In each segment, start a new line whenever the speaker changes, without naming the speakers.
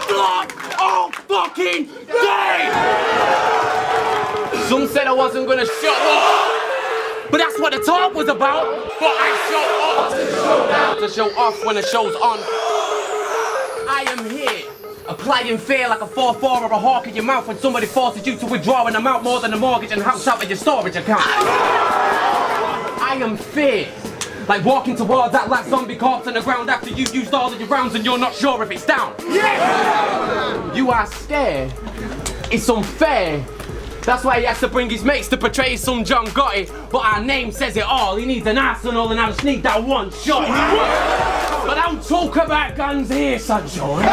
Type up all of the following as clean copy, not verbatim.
block all fucking day! Some said I wasn't gonna show up, but that's what the talk was about. But I show up to show off when the show's on. I am here, applying fear like a 4-4 or a hawk in your mouth when somebody forces you to withdraw an amount more than a mortgage and house out of your storage account. I am fear, like walking towards that last zombie corpse on the ground after you've used all of your rounds and you're not sure if it's down. Yeah! You are scared. It's unfair. That's why he has to bring his mates to portray some John Gotti. But our name says it all. He needs an arsenal and I just need that one shot. But don't talk about guns here, sunshine.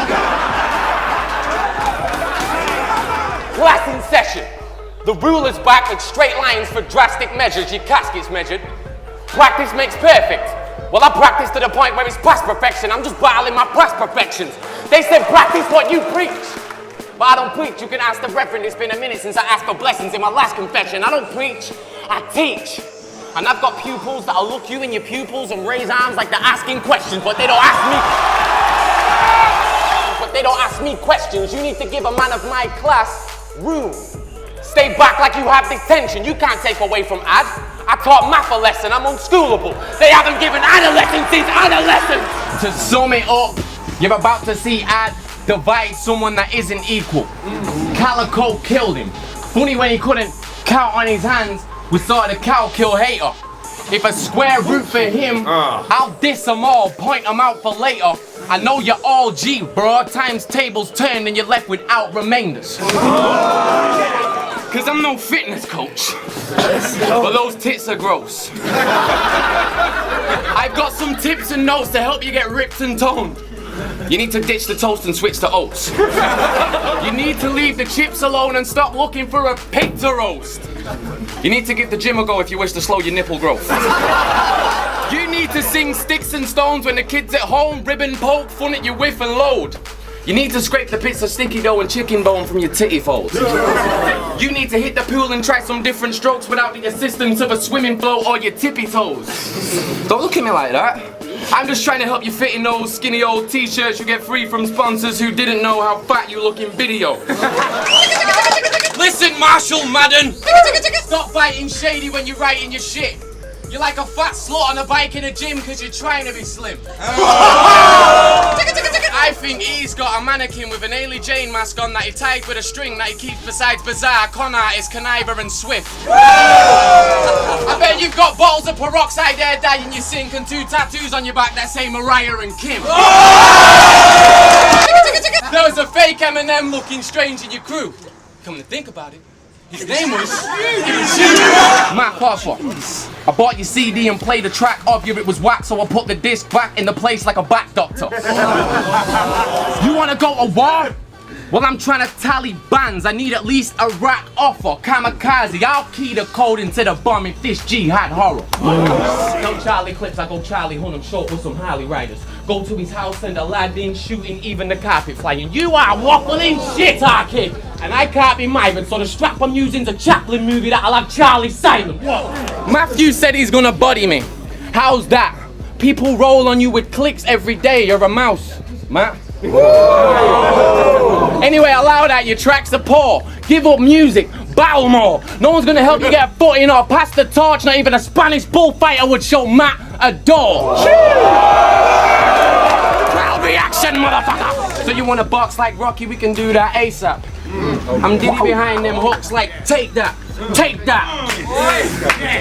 Last session. The ruler's back with straight lines for drastic measures. Your casket's measured. Practice makes perfect. Well, I practice to the point where it's past perfection. I'm just battling my past perfections. They said practice what you preach. But I don't preach. You can ask the reverend. It's been a minute since I asked for blessings in my last confession. I don't preach, I teach. And I've got pupils that'll look you in your pupils and raise arms like they're asking questions, but they don't ask me. But they don't ask me questions. You need to give a man of my class room. Stay back like you have detention. You can't take away from Ad. I taught math a lesson. I'm unschoolable. They haven't given adolescence since adolescence. To sum it up, you're about to see Ad divide someone that isn't equal. Calico killed him. Funny when he couldn't count on his hands, we saw the cow kill hater. If a square root for him, I'll diss them all, point them out for later. I know you're all G, bro. Times tables turned and you're left without remainders. Cause I'm no fitness coach, but those tits are gross. I've got some tips and notes to help you get ripped and toned. You need to ditch the toast and switch to oats. You need to leave the chips alone and stop looking for a pig to roast. You need to give the gym a go if you wish to slow your nipple growth. You need to sing Sticks and Stones when the kids at home ribbon poke fun at you whiff and load. You need to scrape the bits of sticky dough and chicken bone from your titty folds. You need to hit the pool and try some different strokes without the assistance of a swimming float or your tippy toes. Don't look at me like that. I'm just trying to help you fit in those skinny old t-shirts you get free from sponsors who didn't know how fat you look in video. Listen, Marshall Madden, stop fighting shady when you're writing your shit. You're like a fat slut on a bike in a gym because you're trying to be slim. I think he's got a mannequin with an Ailey Jane mask on that he tied with a string that he keeps besides Bizarre, Con Artist, Conniver and Swift. I bet you've got bottles of peroxide air dye in your sink and 2 tattoos on your back that say Mariah and Kim. There was a fake Eminem looking strange in your crew. Come to think about it, his name was Matt Oswald. I bought your CD and played a track of you, it was whack, so I put the disc back in the place like a back doctor. You wanna go to war? Well, I'm trying to tally bands. I need at least a rack offer. Kamikaze, I'll key the code into the bomb if this G had horror. No Charlie Clips, I go Charlie Hunnam short with some Harley riders. Go to his house and Aladdin shooting, even the carpet flying. You are waffling shit, kid. And I can't be miming, so the strap I'm using's a Chaplin movie that'll have Charlie silent. Matthew said he's gonna buddy me. How's that? People roll on you with clicks every day. You're a mouse, Matt. Anyway, allow that, your tracks are poor. Give up music, battle more. No one's gonna help you get a foot in or pass the torch. Not even a Spanish bullfighter would show Matt a door. Crowd reaction, motherfucker. So you want to box like Rocky? We can do that ASAP. I'm Diddy behind them hooks like, take that, take that.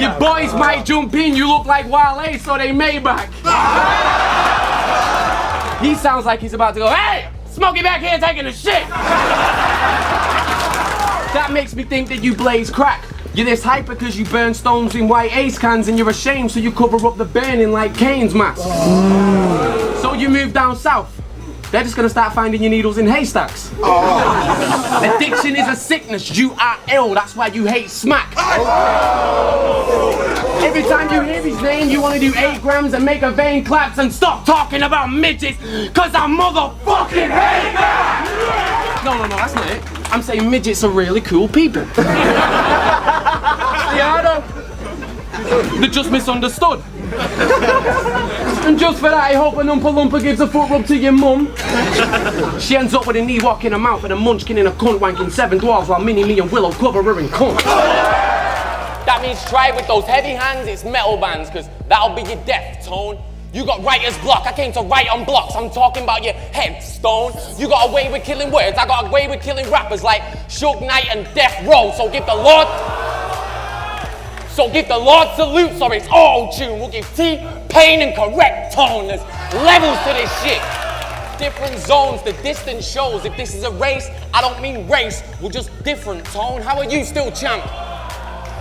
Your boys might jump in, you look like Wale, so they Maybach. He sounds like he's about to go, hey, Smokey back here taking a shit. That makes me think that you blaze crack. You're this hyper because you burn stones in white Ace cans and you're ashamed, so you cover up the burning like Kane's mask. So you move down south. They're just gonna start finding your needles in haystacks. Addiction is a sickness, you are ill, that's why you hate smack. Every time you hear his name, you wanna do 8 grams and make a vein collapse and stop talking about midgets, cause I motherfucking hate that! No, that's not it. I'm saying midgets are really cool people. Yeah, I know. They're just misunderstood. And just for that, I hope an Oompa Loompa gives a foot rub to your mum. She ends up with a knee walk in her mouth and a munchkin in a cunt wanking 7 dwarves while Minnie, me and Willow cover her in cunt.
That means try it with those heavy hands, it's metal bands, cause that'll be your death tone. You got writer's block, I came to write on blocks, I'm talking about your headstone. You got away with killing words, I got away with killing rappers like Suge Knight and Death Row, so give the Lord salute, sorry it's all tune. We'll give T-Pain and correct tone, there's levels to this shit. Different zones, the distance shows, if this is a race, I don't mean race, we're just different tone. How are you still champ?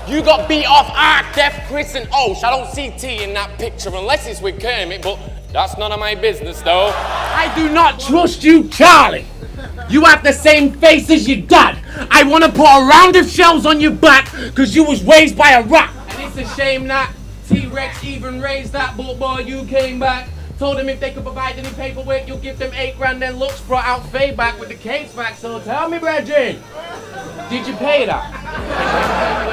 You got beat off Art, Def, Chris and Osh. I don't see T in that picture unless it's with Kermit, but that's none of my business though.
I do not trust you, Charlie. You have the same face as your dad. I want to put a round of shells on your back because you was raised by a rat. And it's a shame that T-Rex even raised that, but boy, you came back. Told them if they could provide any paperwork, you'll give them 8 grand, then looks brought out Faye back with the case back. So tell me, Bridget, did you pay that?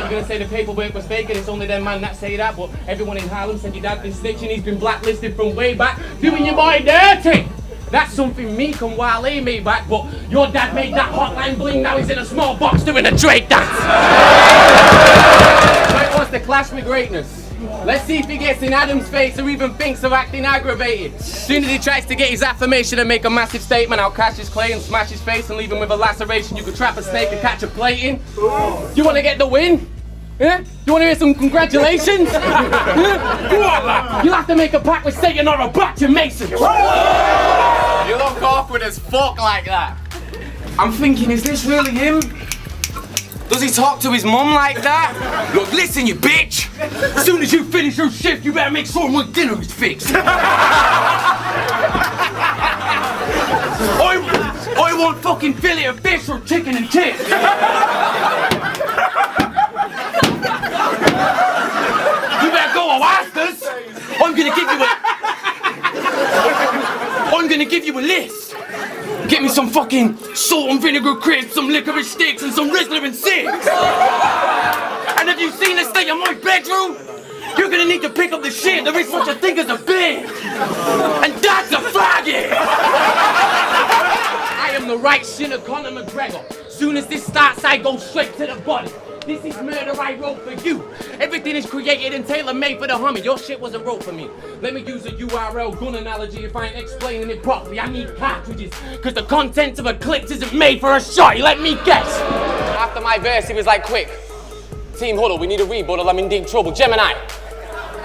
You're gonna say the paperwork was fake and it's only them man that say that, but everyone in Harlem said your dad's been snitching, he's been blacklisted from way back, doing your boy dirty. That's something Meek and Wale made back, but your dad made that hotline bling, now he's in a small box doing a Drake dance. Right, wants to clash with greatness. Let's see if he gets in Adam's face or even thinks of acting aggravated. Soon as he tries to get his affirmation and make a massive statement, I'll catch his clay and smash his face and leave him with a laceration. You could trap a snake and catch a plate in. You want to get the win? Yeah? You want to hear some congratulations? Yeah? You'll have to make a pact with Satan or a batch of Masons. You look awkward as fuck like that. I'm thinking, is this really him? Does he talk to his mum like that? Look, listen, you bitch! As soon as you finish your shift, you better make sure my dinner is fixed. I want fucking fillet of fish or chicken and tits. You better go Alaska's. I'm gonna give you a list. Get me some fucking salt and vinegar crisps, some licorice sticks, and some Rizzler and Six. And have you seen the state of my bedroom? You're gonna need to pick up the shit. There is such a thing as a bin. And that's a faggot! I am the right shit of Conor McGregor. Soon as this starts, I go straight to the body. This is murder I wrote for you. Everything is created and tailor-made for the homie. Your shit wasn't wrote for me. Let me use a URL gun analogy if I ain't explaining it properly. I need cartridges, because the contents of a clip isn't made for a shotty. Let me guess.
After my verse, he was like, quick. Team huddle, we need a rebuttal, I'm in deep trouble. Gemini,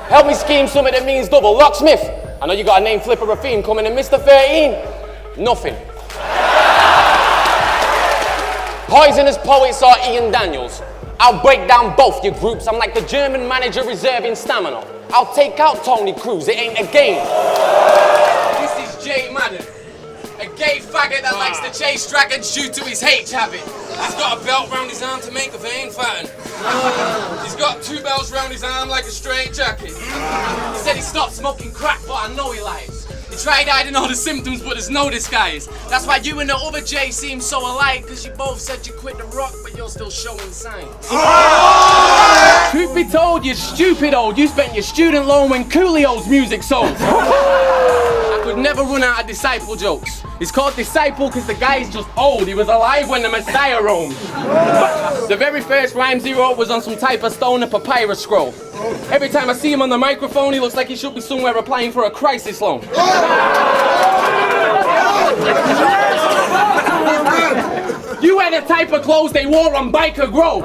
help me scheme something that means double. Locksmith, I know you got a name flipper a theme coming in. Mr. 13, nothing. Poisonous poets are Ian Daniels. I'll break down both your groups. I'm like the German manager reserving stamina. I'll take out Tony Cruz, it ain't a game.
This is Jay Madden, a gay faggot that likes to chase dragons due to his H habit. He's got a belt round his arm to make a vein fatten. He's got 2 belts round his arm like a straight jacket. He said he stopped smoking crack, but I know he lies. He tried hiding all the symptoms, but there's no disguise. That's why you and the other Jay seem so alike, because you both said you quit the rock, but you're still showing signs. Truth be told, you're stupid old. You spent your student loan when Coolio's music sold. I could never run out of disciple jokes. It's called disciple because the guy's just old. He was alive when the Messiah roamed. The very first rhymes he wrote was on some type of stone and papyrus scroll. Every time I see him on the microphone, he looks like he should be somewhere applying for a crisis loan. You wear the type of clothes they wore on Biker Grove.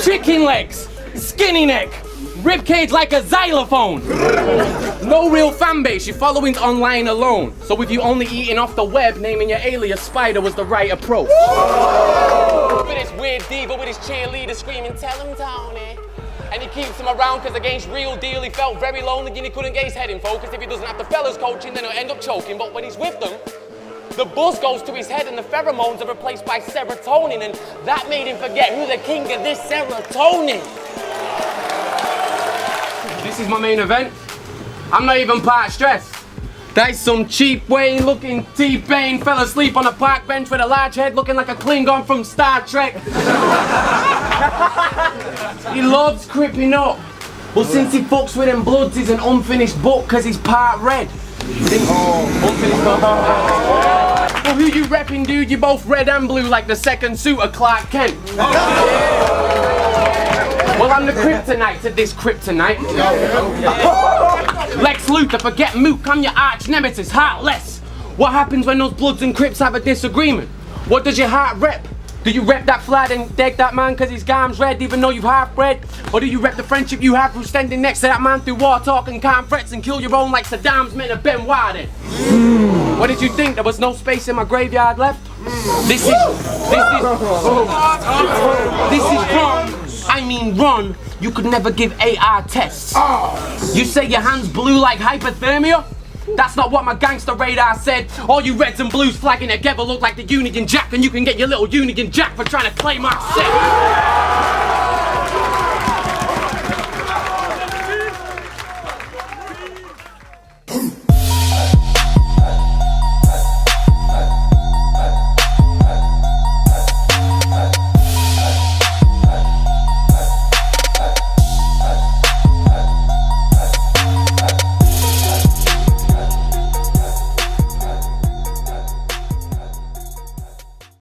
Chicken legs, skinny neck, ribcage like a xylophone. No real fan base, your following's online alone. So if you only eating off the web, naming your alias Spider was the right approach.
With this weird diva with his cheerleader screaming, tell him Tony. And he keeps him around because against Real Deal he felt very lonely and he couldn't get his head in focus. If he doesn't have the fellas coaching, then he'll end up choking. But when he's with them, the buzz goes to his head and the pheromones are replaced by serotonin, and that made him forget who the king of this serotonin.
This is my main event. I'm not even part stressed. That's some cheap Wayne looking T-Pain fell asleep on a park bench with a large head looking like a Klingon from Star Trek. He loves creeping up. Well, since he fucks with them bloods, he's an unfinished book, cause he's part red. Unfinished book. Well, who you repping, dude? You're both red and blue like the second suit of Clark Kent. Well, I'm the kryptonite to this kryptonite. Lex Luthor, forget Mook, I'm your arch nemesis, Heartless. What happens when those Bloods and Crips have a disagreement? What does your heart rep? Do you rep that flag and deck that man cause his gums red even though you've half bred? Or do you rep the friendship you have through standing next to that man through war talk and calm threats and kill your own like Saddam's men of Ben Laden? What did you think? There was no space in my graveyard left? This is wrong. I mean run. You could never give AR tests. You say your hands blue like hypothermia? That's not what my gangster radar said. All you reds and blues flagging together look like the Union Jack, and you can get your little Union Jack for trying to claim our set.